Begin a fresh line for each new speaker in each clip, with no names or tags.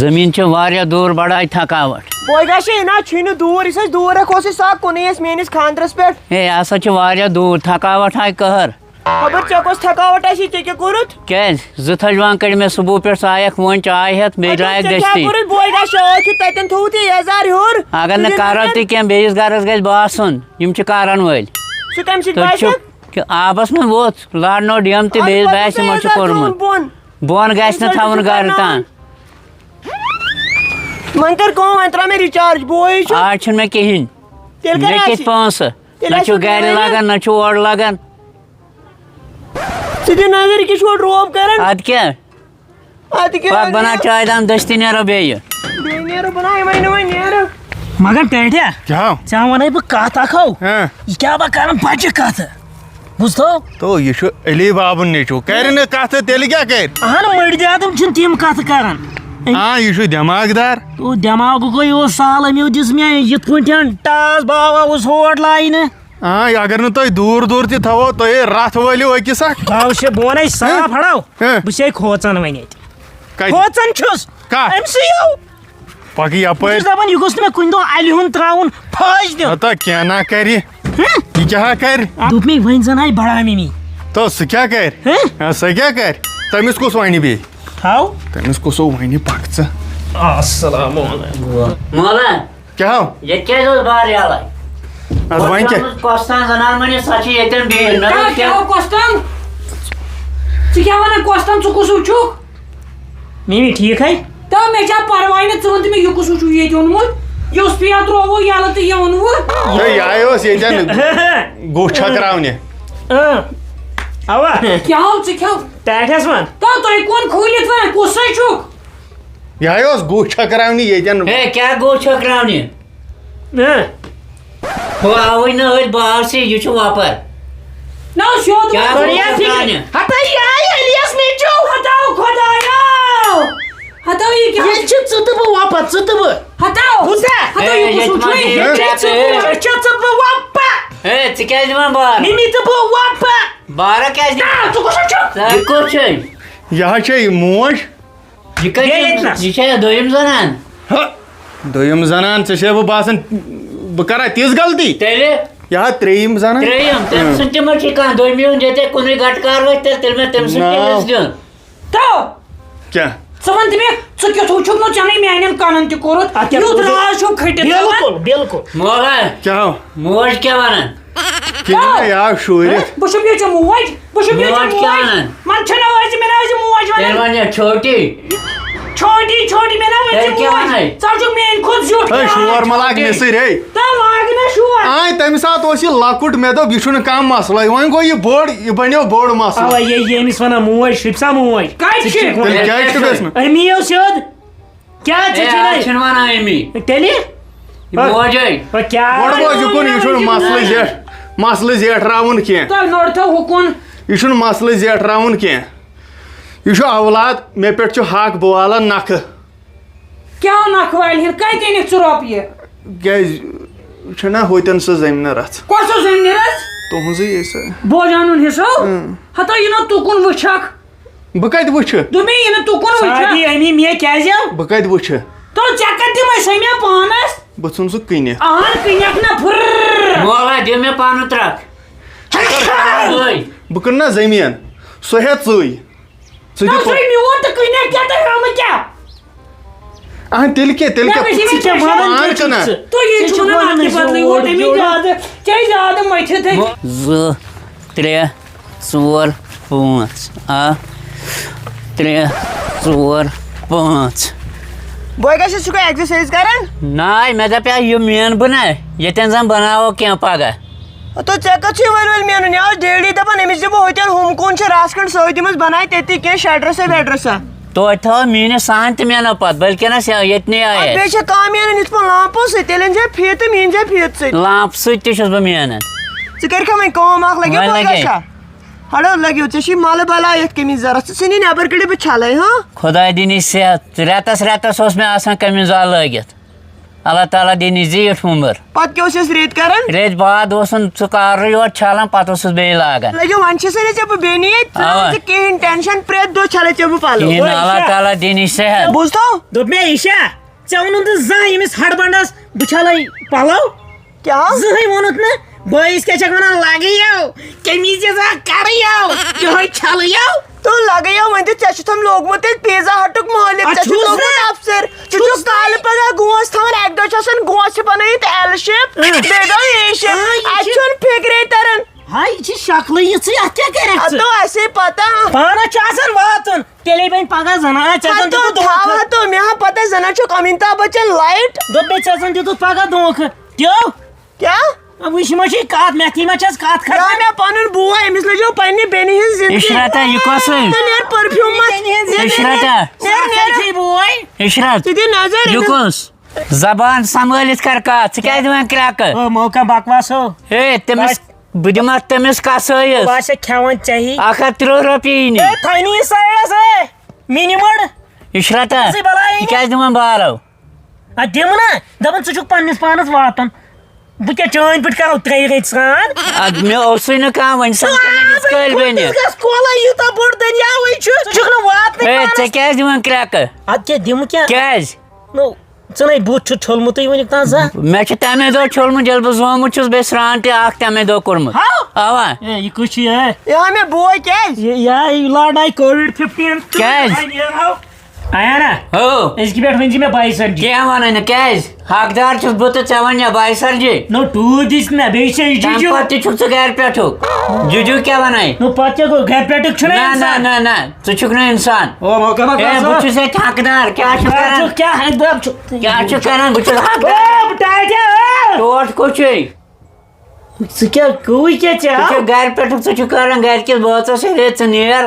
زمین چھ واریاہ دور بڑائی تھکاوٹ
بوے گژھِ نا چھُنہٕ دوٗر یُس اَسہِ دوٗر ہٮ۪کو أسۍ سۄ کُنُے اَسہِ میٲنِس خانٛدرس پٮ۪ٹھ
ہے ہسا چھ واریاہ دور تھکاوٹ آیہِ قہر
خبر ژےٚ کۄس تھکاوٹ آسی ژےٚ کیٛاہ کوٚرُتھ
کیٛازِ زٕ تھجوان کٔڑۍ مےٚ صبح پٮ۪ٹھ ژٕ آیکھ وۄنۍ چاے ہٮ۪تھ بیٚیہِ درٛایکھ
ژےٚ کیٛاہ
دٔستی
کوٚرُتھ بوے گژھِ ٲکھِتھ تتٮ۪ن تھوٚوُتھ یہِ یزار ہیوٚر
اگر نہٕ کرو تہِ کینٛہہ بیٚیِس گرس گژھِ باسُن یِم چھِ کرن وٲلۍ
سُہ کمہِ سۭتۍ
تُہۍ
باسہِ
چھِو آبس منٛز ووٚتھ لارنو ڈیم تہِ بیٚیِس باسہِ یِمو چھُ کوٚرمُت
بۄن
بۄن گژھِ نہٕ تھاوُن گرٕ تام
وۄنۍ کر کٲم وۄنۍ ترٛاو مےٚ رِچارٕج بوے چھُ
آز چھُنہٕ مےٚ کِہیٖنۍ
تیٚلہِ
مےٚ
کر
کِتھ
آسہِ
پونٛسہٕ نہ چھُ گرِ لگان نہ چھُ اورٕ لگان
ژٕ دِ نظر یہِ کیٛاہ چھُ روب کران
ادٕ کیٛاہ
ادٕ
پتہٕ
کیٛاہ
بناو چاے دام دٔستی نیرو بیٚیہِ
بیٚیہِ نیرو بناو وۄنۍ وۄنۍ نیرو
مگر ٹیٹیا
کیا
ژےٚ ونے بہٕ کتھ اکھ ہو
ہاں
یہِ کیٛاہ بہٕ کران بچہِ کتھ بوٗزتھو
تو یہ چھُ علی بابُن نیچو کرِ نہٕ کتھ تیٚلہِ کیٛاہ کرِ
اہن مٔڈۍ زیادٕ چھِنہٕ تِم کتھٕ کران
ہاں یہ چھُ دٮ۪ماغ دار
تو دٮ۪ماغُکے اوس سہل أمِو دِژ مےٚ یِتھ پٲٹھۍ ٹاس باوا اوس ہور لاینہٕ
ہاں اگر نہٕ تۄہہِ دوٗر دوٗر تہِ تھاوو تُہۍ رتھ وٲلِو أکِس اکھ
باو چھِ بہٕ ونے صاف ہڑو
ہاں
بہٕ چھے کھوژان وۄنۍ ییٚتہِ
کتہِ
کھوژان چھُس
کتھ
أمۍ سٕے ہو
پکہِ
بہٕ
یپٲرۍ
چھُس دپان یہِ گوٚژھ نہٕ مےٚ کُنہِ دۄہ الہِ ہُنٛد ترٛاوُن پھٲج دیُن
ہتا کینٛہہ نہ کرِ یہِ کیٛاہ کرِ
دوٚپ مےٚ وۄنۍ زن آیہِ بڑا ممی
تو سُہ کیٛاہ کرِ سۄ کیٛاہ کرِ تٔمِس کُس وَنہِ بیٚیہِ
تھاو
تٔمِس کُسو وَنہِ پکھ ژٕ
السلام علیکم
مولا
کیٛاہ ہو
ییٚتہِ کیٛازِ اوس بار یَلے
اَدٕ وۄنۍ کیٛاہ
کۄستان زنان مٔنِتھ سۄ چھِ ییٚتٮ۪ن بِہِتھ مےٚ دوٚپ کیٛاہ
کۄستان ژٕ کیٛاہ وَنان کۄستان ژٕ کُس ہیوٗ چھُکھ
ممی ٹھیٖک ہے
تو مےٚ چھا پرواے نہٕ ژٕ وَن تہٕ مےٚ یہِ کُس ہیوٗ چھُ ییٚتہِ اوٚنمُت یُس پیا ترٛووُ یَلہٕ تہٕ یہِ اوٚنوُ
ہے یہِ اوس ییٚتٮ۪ن گُہہ چھٔکراونہِ
اوا
کھیٚو ژٕ کھیٚو
ٹیٹھس وَن
تو تۄہہِ کون کھوٗلِتھ وَنان کُسے چھُکھ
یہِ اوس گُہہ چھٔکراونہِ ییٚتٮ۪ن
ہے کیٛاہ گوٚو چھٔکراونہِ ہُہ آوٕے نہٕ أتھۍ باوسٕے یہِ چھُ وۄپر
نہ سیوٚد
کیٛاہ گوٚو چھٔکراونہِ
ہتا یہِ آیہِ الیاس نیٚچو ہتاو خۄدایا ہتاو یہِ کیٛاہ
ییٚتہِ چھِ ژٕ تہٕ بہٕ وۄپر ژٕ تہٕ بہٕ
ہتاو
بوٗزتھا
ہتاو یہِ کُس ہیوٗ چھُ
ییٚتہِ چھِ ژٕ ژٕ بہٕ وۄپر
ہے ژٕ کیٛازِ دِوان بار
ممی تہٕ بہٕ وۄپر
بارا کیٛازِ
ژٕ کُس چھُکھ
ژٕ کُس چھُے
یہِ حظ چھے موج
یہِ کَتہِ یہِ چھا دوٚیِم زنان
دوٚیِم زنان ژےٚ چھے بہٕ باسان بہٕ کرا تِژھ غلطی
تیٚلہِ
یہِ حظ ترٛیٚیِم زنان
ترٛیٚیِم تٔمۍ سُنٛد تہِ ما چھُے کانٛہہ دوٚیمہِ ہُنٛد ییٚتہِ کُنُے گٹکار وۄتھِ تیٚلہِ مےٚ تٔمۍ سُنٛد تٔمِس دیُن
تو
کیٛاہ
ژٕ وَن تہٕ مےٚ ژٕ کیُتھُے چھُکھ نہٕ ژےٚ میانٮ۪ن کَنن تہِ کوٚرُتھ یُتھ راز چھُکھ کھٔٹِتھ
بِلکُل بِلکُل
مولا
کیٛاہ ہو
موج کیٛاہ وَنان
کِہیٖنۍ یہِ آو شوٗرِتھ
بہٕ چھُس ییٚتہِ موج بہٕ چھُس ییٚتہِ
موج کیٛاہ
موج
وَنان
من چھُنہٕ ٲسۍ مےٚ نہ ٲسۍ موج
تیٚلہِ
وَنان
وَن چھوٹی
چھوٹی چھوٹی مےٚ نہ
تیٚلہِ
ٲسۍ
کیٛاہ
موج
وَنَے
ژٕ چھُکھ میٛٲنۍ کھۄتہٕ زیُٹھ
ہے شور مہ لاگ نٮ۪صٕرۍ ہے
تہٕ لاگ نہٕ شور
آے تَمہِ ساتہٕ اوس یہِ لۄکُٹ مےٚ دوٚپ یہِ چھُنہٕ کانٛہہ مسلہٕ وۄنۍ گوٚو یہِ بوٚڑ یہِ بنیو بوٚڑ
اوا
مسلہٕ
ییٚمِس وَنان موج شُپسا موج
کَتہِ چھِ
تیٚلہِ کیٛازِ چھُ گژھِ نہٕ
أمی یو سیوٚد کیٛاہ
ہے
ژٕ
اَتھ
چھُنہٕ
چھِنہٕ وَنان أمی
تیٚلہِ
موجے
کیٛاہ
گۄڈٕ گوٚو یہِ کُن یہِ چھُنہٕ مسلہٕ زیٹھراوُن کینٛہہ
تۄہہِ نوٚرتھو ہُکُن
یہِ چھُنہٕ مسلہٕ زیٹھراوُن کینٛہہ یہِ چھُ اولاد مےٚ پٮ۪ٹھ چھُ حق بہٕ والان نکھٕ
کیٛاہ نکھٕ والہِ ہِنٛد کَتہِ أنِکھ ژٕ رۄپیہِ
کیٛازِ چھُنہ ہوتٮ۪ن سُہ زٔمیٖنہٕ رژھ
کۄس اوس زٔمیٖنَس
تُہنٛزٕے سۄ
بوج اَنُن حِصو ہتا یہِ نہٕ تُکُن وٕچھکھ
بہٕ کتہِ وٕچھٕ
دوٚپمے یہِ نہٕ تُکُن وٕچھکھ
شادی أمی مےٚ کیٛازِ آو
بہٕ کتہِ وٕچھٕ
تو ژےٚ کَتہِ دِمَے سۄ مےٚ پانَس
بہٕ ژھُن سُہ کٕنِتھ
اہن کٕنیکھ نہ پھٕر
مولا دِ مےٚ پانہٕ ترٛکھ
بہٕ کٕنہٕ نا زٔمیٖن سُہ ہٮ۪تھ ژٕے ژٕ
نہ
دِ
سُے میون تہٕ کٕنیکھ کیٛاہ تۄہہِ ہٲمہٕ کیٛاہ
اہن تیٚلہِ کیٛاہ تیٚلہِ
مےٚ گژھِ
کیٛاہ
یِمَن
پان کٕنان
تُہۍ یہِ چھُو نہٕ اَدلہِ بدلٕے ووت أمِس زیادٕ ژےٚ زیادٕ مٔتھِتھ ہے
2 3 4 5 اکھ 3 4 5
بوے گژھِ ژٕ چھُکھا ایٚکزرسایز کران
ناے مےٚ دپیٛاو یہِ مین بہٕ نا ییٚتٮ۪ن زن بناوو کینٛہہ پگاہ
تو ژےٚ کَتھ چھُے وۄنۍ ؤلۍ مینُن یہِ اوس ڈیڈی دَپان أمِس دِمو ہوتٮ۪ن ہُم کُن چھُ رَس کھنٛڈ سۭتۍ أمِس بنایہِ تٔتی کینٛہہ شٹرسا ویٹرسا
توتہِ تھاو میٖنِس سان تہِ مینو پتہٕ بٔلکِنس ییٚتہِ نٕے آیہِ
بیٚیہِ چھےٚ کانٛہہ مینان یِتھ پٲٹھۍ لامپو سۭتۍ تیٚلہِ أنۍ زِ فیٖتہٕ میٖنۍ زِ فیٖتہٕ سۭتۍ
لامپ سۭتۍ تہِ چھُس بہٕ مینان
ژٕ کٔرکھا وۄنۍ کٲم اکھ لٔگِو
وۄنۍ لگے
ہڑو لٔگِو ژےٚ چھُے مَلہٕ بَلاے یَتھ قمیٖض ضوٚرَتھ ژٕ ژھٕنی نٮ۪بر کٔڑِتھ بہٕ چھَلے ہاں
خۄداے دِنی صحت رٮ۪تس رٮ۪تس اوس مےٚ آسان قمیٖض لٲگِتھ اللہ تعالیٰ دینی زیٹھ عمر
پتہٕ کیٛاہ اوس ریت کران
ریت بعد اوسُن ژٕ کارٕے یوت چھلان پتہٕ اوسُس بیٚیہِ لاگان
لگیو وۄنۍ چھِ سٲری ژےٚ بہٕ بیٚنہِ ییٚتہِ کِہیٖنۍ ٹٮ۪نشن پرٛٮ۪تھ دۄہ چھلے ژےٚ بہٕ پلو
کِہیٖنۍ نہٕ اللہ تعالیٰ دینی صحت
بوٗزتھو
دوٚپ مےٚ عیشا ژےٚ ووٚنُتھ نہٕ زانٛہہ ییٚمِس ہڈبنڈس بہٕ چھلے پلو
کیٛاہ
زٕہٕنۍ ووٚنُتھ نہٕ بٲیِس کیٛاہ چھکھ ونان لگٲیو قمیٖض یزا کرٕیو یِہوے چھلٕیو
تو لگٲیو وۄنۍ تہٕ ژےٚ چھُتھ لوگمُت تیٚلہِ پیٖزا ہٹُک مٲلِک ژےٚ چھُتھ لوگمُت افسر ژٕ چھُکھ کالہٕ پگاہ گوس تھاوان اکہِ دۄہ چھِ آسان گوس چھِ بنٲیِتھ ایل شیپ بیٚیہِ دۄہ اے شیپ اَتہِ چھُنہٕ فِکرے تران
ہاے یہِ چھِ شکلٕے یِژھٕے اتھ کیٛاہ کَرکھ ژٕ
ہتو اَسے پتہ
پانس چھُ آسان واتُن تیٚلے بنہِ پگاہ زنان ژےٚ زن
ہتو
دِتُتھ
تھاو
دھوکہٕ
ہتو مےٚ ہا پتہ زنان چھُکھ امیتابھ بچن لایٹ
دوٚپ مےٚ ژےٚ زن دِتُتھ پگاہ دھوکہٕ دِیو
کیٛاہ
وٕچھ ما چھے کتھ مےٚ ما چھس کتھ
یا
کھسان
مےٚ پنُن بوے أمِس لٔجو پننہِ بیٚنہِ ہٕنٛز زندگی
عشرتا یہِ کۄس
نیر پٔرفیوٗم
عشرتا
بوے
عشرت
ژٕ دِ نظر
یہِ کُس زبان سنبھٲلِتھ کر کتھ ژٕ کیٛازِ دِوان کرٛٮ۪کہٕ
او موقع بکواس ہو
ہے تٔمِس بہٕ دِمہٕ تٔمِس کسٲیِس
بہٕ آسے کھٮ۪وان ژےٚ
130 رۄپیہِ یی نہٕ
تھاینی سایڈس ہے مِنِمڑ
عشرتا یہِ کیٛازِ دِوان بارو
ادٕ دِم نا دپان ژٕ چھُکھ پننِس پانس واتُن بہٕ کیٛاہ چٲنۍ پٲٹھۍ کرو ترٛیٚیہِ ریٚتۍ سران
ادٕ مےٚ اوسُے نہٕ کانٛہہ وۄنۍ سمکھِ کٲلۍ بیٚنہِ
گژھ کولے یوٗتاہ بوٚڑ دٔریاوٕے چھُ ژٕ چھُکھ نہٕ
ہے
واتنٕے
ژےٚ کیٛازِ دِوان کرٛٮ۪کہٕ
ادٕ کیٛاہ دِمہٕ کیٛاہ
کیٛازِ
نو ژٕنَے بُتھ چھُ چھوٚلمُتٕے وٕنیُک تام زانٛہہ
مےٚ چھُ تَمے دۄہ چھوٚلمُت ییٚلہِ بہٕ زامُت چھُس بیٚیہِ سرٛان تہِ اکھ تَمے دۄہ کوٚرمُت اوا
اے یہِ کُس چھُ یہِ
یا مےٚ بوے کیٛازِ
یہِ لاڈاے کووِڈ-15
کیٛازِ
اَیانا
ہو
أزکہِ پٮ۪ٹھ ؤنۍ زِ مےٚ باے سرجی
کینٛہہ وَنَے نہٕ کیٛازِ حقدار چھُس بہٕ تہٕ ژےٚ وَنیا باے سرجی
نو ٹوٗر دِژ نہ بیٚیہِ چھے
تَمہِ
جِجوٗ
پَتہٕ تہِ چھُکھ ژٕ گرِ پٮ۪ٹھُک جُجوٗ کیٛاہ وَنَے
نو پتہٕ کیٛاہ گوٚو گرِ پٮ۪ٹھُک چھُنہ
نہ نہ
اِنسان؟
نہ نہ ژٕ چھُکھ نہٕ اِنسان
او موقع
ہے بہٕ چھُس ییٚتہِ حقدار کیٛاہ چھُکھ کران
کیٛاہ حقدار چھُ
کیٛاہ چھُکھ کران بہٕ چھُس حقدار
او ٹاٹیا
ٹوٹھ کوٚچُے
ژٕ کیٛاہ گوٚوٕے کیٛاہ
ژٕ
ژےٚ
چھُکھ گرِ پٮ۪ٹھُک ژٕ چھُکھ کران گرِکِس بٲژَس ہے ژٕ نیر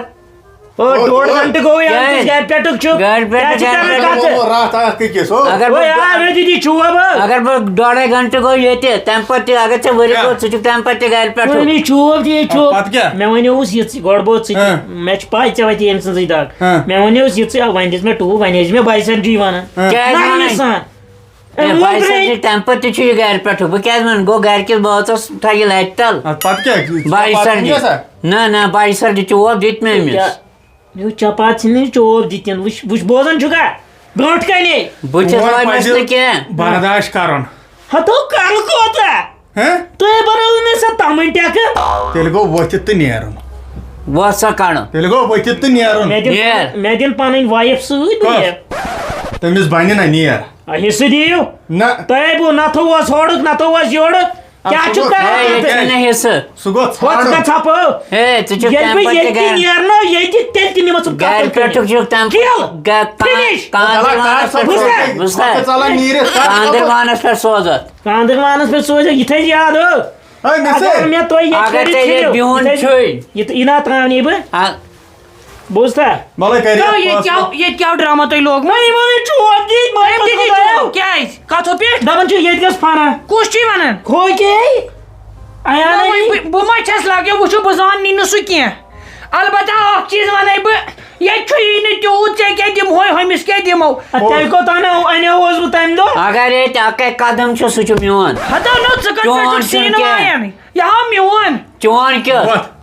او ڈۄڑ گنٹہٕ گوٚوٕے
کیٛازِ؟
گرِ پٮ۪ٹھُک چھُ
گرِ پٮ۪ٹھُک
کیٛاہ چھِ کران کتھٕ؟
راتھ اکھ أکِس ہو
اگر
اوے
بہٕ
آ مےٚ دِدی چوب
اگر بہٕ ڈۄڑے گنٹہٕ گوٚو ییٚتہِ تَمہِ پَتہٕ تہِ اگر ژےٚ ؤری گوٚو ژٕ چھُکھ تَمہِ پَتہٕ تہِ گرِ پٮ۪ٹھُک
وۄنۍ چوب دِ چوب
پتہٕ کیٛاہ؟
مےٚ ونیووُس یِژٕے گۄڈٕ بوز ژٕ مےٚ چھِ پاے ژےٚ وَتی أمۍ سٕنٛزٕے دگ مےٚ ونیووُس یِژٕے وۄنۍ دِژ مےٚ ٹوٗب وۄنۍ ٲسۍ مےٚ باے سرجی وَنان
کیٛازِ
نرمہِ
وَنَے؟
سان
ہے باے سرجی تَمہِ پَتہٕ تہِ چھُ یہِ گرِ پٮ۪ٹھُک بہٕ کیٛازِ وَنہٕ گوٚو گرِکِس بٲژَس تھایہِ لَتہِ تل
پتہٕ کیٛاہ
باے سرجی نہ نہ باے سرجی چوب دِتۍ مےٚ أمِس
چپات ژھٕنۍ چوب دِتِن وٕچھ بوزان چھُکھا برونٛٹھ کَنے
بہٕ چھُس وۄنۍ نہٕ کینٛہہ
برداشت کرُن
ہتو کَلہٕ کوتاہ تُہۍ بنٲوٕ مےٚ سۄ تَمٕنۍ ٹٮ۪کہٕ
تیٚلہِ گوٚو ؤتھِتھ تہٕ نیرُن
وۄتھ سا کَڑُن
تیٚلہِ گوٚو ؤتھِتھ تہٕ نیرُن
مےٚ دِن پنٕنۍ وایف سۭتۍ بہٕ
تٔمِس بنہِ نہ نیر
حِصہٕ دِیِو
نہ
تۄہے بہٕ نہ تھووس ہورُکھ نہ تھووس یورُک کیٛاہ چھُ
ہے ییٚتہِ چھُ نہٕ حِصہٕ
سُہ گوٚو ژھانڈُن
ژھپہٕ
ہے ژٕ چھُکھ
ییٚلہِ
تَمہِ
بہٕ
پَتہٕ تہِ
ییٚتہِ
گرِ
نیرنو ییٚتہِ تیٚلہِ تہِ نِمَس ژٕ
گرِ پٮ۪ٹھُک چھُکھ کاندروانَس پٮ۪ٹھ سوزَتھ
کاندروانَس پٮ۪ٹھ سوزِ یہِ تھٲیزِ یاد اگر مےٚ تُہۍ
اگر ژےٚ ییٚتہِ بِہُن چھُے
یہِ نا ترٛاونی بہٕ بوٗزتھا
مطلب
ییٚتہِ کیٛاہ ڈرٛاما تۄہہِ لوگمُت
چوب دِتھ
کیٛازِ کَتھو پٮ۪ٹھ
دَپان چھُ ییٚتہِ گژھِ فَنا
کُس چھُے وَنان
کھوکے
بہٕ ما چھَس لگیو وٕچھو بہٕ زاننی نہٕ سُہ کیٚنٛہہ البتہ اکھ چیٖز وَنَے بہٕ ییٚتہِ چھُ یی نہٕ تیوٗت ژےٚ کیٛاہ دِمہوے ہُمِس کیٛاہ دِمو
تیٚلہِ کوٚت اَنیووس بہٕ تَمہِ دۄہ
اگر ییٚتہِ اَکَے قدم چھُ سُہ چھُ میون
ہتو نو ژٕ
چون
کتھ
چھُنہٕ کیٚنٛہہ.
یہِ ہاو میون
چون کیُتھ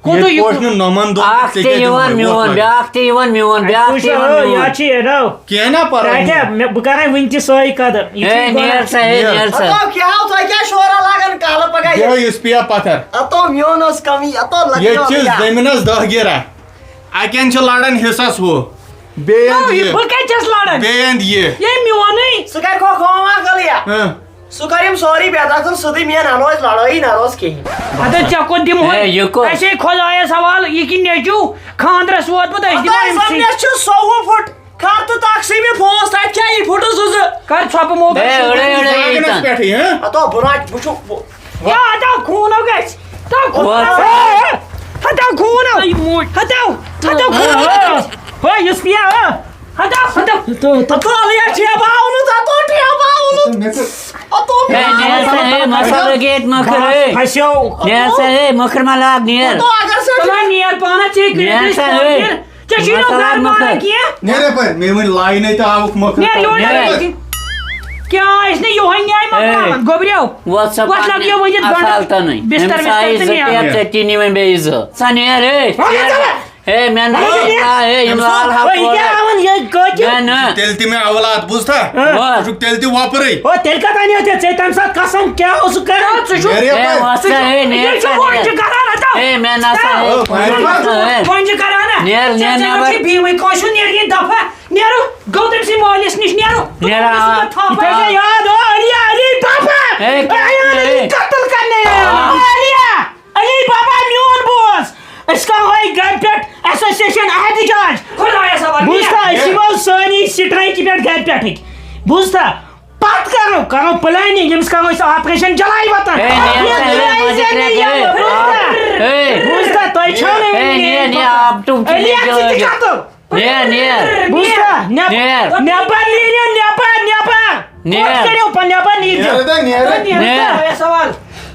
نۄمن
اکھ تہِ یِوان میون بیٛاکھ تہِ یِوان میون بیٛاکھ تہِ یِوان میون
یا چھِ یہِ
کینٛہہ نا پرواے
بہٕ کَرے وٕنہِ تہِ سۄے قدر
ہے نیرٕ سا ہے نیرٕ سا
کیٛاہ تۄہہِ کیٛاہ شورا لاگان کالہٕ پگاہ
یُس پیا پتھر
اتو میون اوس کمی اتو
ییٚتہِ چھِ زٔمیٖنس دہ گیرا اکٮ۪ن چھِ لڑان حِصس ہُہ بیٚیہِ اند یہِ
بہٕ کَتہِ چھَس لڑان
بیٚیہِ اند یہِ
یے میونٕے
سُہ کَرِ کھو سُہ کَرِ یِم سورُے بےٚ سیوٚدُے مین نہ روزِ لڑٲیی نہ روزِ کِہیٖنۍ
ہتہٕ ژےٚ کوٚت
ہے
دِمہوے
یہِ کوٚت
اَسے کھۄلایس حوالہٕ یہِ کہِ نیٚچوٗ خانٛدرس ووتمُت أسۍ دِمو أمسٕے
مےٚ چھُ 100 فُٹ کھر تہٕ تَکسٕے مےٚ پونٛسہٕ تَتہِ کیٛاہ یی فُٹہٕ زٕ زٕ
کر ژھۄپہٕ موقع
ہے أڑے أڑے ییٖتن
پٮ۪ٹھٕے
اتو بہٕ راج وٕچھو
ہتو خوٗنو گژھِ ہتو خوٗنو ہتو
ہو یُس پیا
ہے نیر سا ہے مسالہٕ گٔے ییٚتہِ مٔکٕر ہے
پھسیو
نیر سا ہے مٔکٕر ما لاگ نیر
نیر پانس
نیر سا ہے
ژےٚ چھُے نہٕ گرٕ مانان کیٚنٛہہ
نیرے پٲٹھۍ مےٚ ؤنۍ لاینٕے تہٕ آوُکھ مۄکھ
نیر یور کیا آسہِ نہٕ یِہوے نیاے مۄکلاوان گوٚبریو
وۄتھ سا
وۄتھ لگ یہِ ؤنِتھ
اصالتنٕے
بستر
أمِس آیہِ
بستر
زٕ
تہٕ
ٹیپ
نیران
ژےٚ چینی وۄنۍ بیٚیہِ زٕ ژٕ نیر ہے مےٚ نہ یِم لال
تیٚلہِ تہِ مےٚ اولاد بوٗزتھا ژٕ چھُکھ تیٚلہِ تہِ وۄپرٕے
او تیٚلہِ کَتھ اَنیو ژےٚ تَمہِ ساتہٕ قسم کیٛاہ اوسُکھ کران
ژٕ چھُکھ یہِ چھُ وۄنۍ چھِ کران وۄنۍ چھِ کران بیٚیہِ کٲنٛسہِ ہُنٛد نیرِ دفعہ نیرو گوٚو تٔمۍ سٕنٛدِ مٲلِس نِش نیرو
یاد ہو علی بابا قتل کرنے علی بابا میون بوز أسۍ کَرہوے گرِ پٮ۪ٹھ ایسوسیشن احتجاج
خۄدایس حوالہٕ
بوٗزتھا أسۍ یِمو سٲنی سٹرایکہِ پٮ۪ٹھ گرِ پٮ۪ٹھٕے بوٗزتھا پتہٕ کرو پلاننگ أمِس کرو أسۍ آپریشن جلائی وطن بوٗزتھا تۄہہِ چھو نہٕ نٮ۪بر نیٖرِو نٮ۪بر نیٖرِو
سوال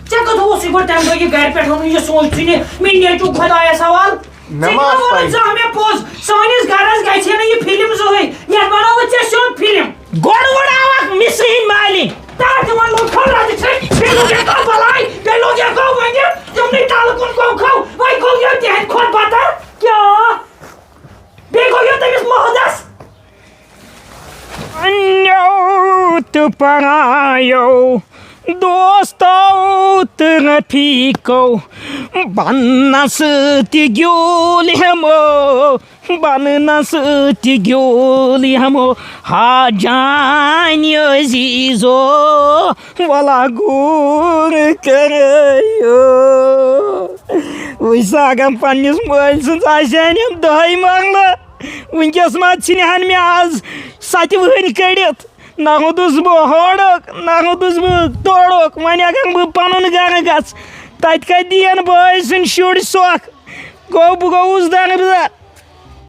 ژےٚ کتھ اوسُے گۄڈٕ تمہِ دۄہ یہِ گرِ پٮ۪ٹھ ووٚنُن یہِ سوٗنٛچ ژٕ مےٚ نیچوٗ خۄدایس حوال زانٛہہ مےٚ پوٚز سٲنِس گرس گژھِ نہٕ یہِ فِلم زٕہٕنۍ یتھ بناوو ژےٚ سیوٚد فِلم
گۄڈٕ آوکھ مِسرِ ہٕنٛدۍ مالِنۍ
تِمن لوگ کھۄلہٕ بیٚیہِ لوگ یہِ کَل بلاے بیٚیہِ لوگ یہِ گوٚو وۄنۍ تِمنٕے تلہٕ کُن گوٚو وۄنۍ گوٚو یہِ تِہنٛدِ کھۄتہٕ بدتر کیٛاہ بیٚیہِ گوٚو یہِ تٔمِس مہدس
انیو تہٕ پرایو دوستو تہٕ رفیقو بنس تہِ گیوٗل ہمو ہا جانہِ عزیٖزو ولا گوٗر کرٲیو وٕچھ سا اگر پننِس مٲلۍ سٕنٛز آسہن یِم دۄہے منٛگلہٕ وٕنکٮ۪س ما ژھٕنہن مےٚ آز 7 وٕہٕرۍ کٔڑِتھ نہ روٗدُس بہٕ ہورُک نہ روٗدُس بہٕ تورُک وۄنۍ اگر بہٕ پنُن گرٕ گژھٕ تتہِ کتہِ دِین بٲے سٕنٛدۍ شُرۍ سۄکھ گوٚو بہٕ گوٚوُس دربدر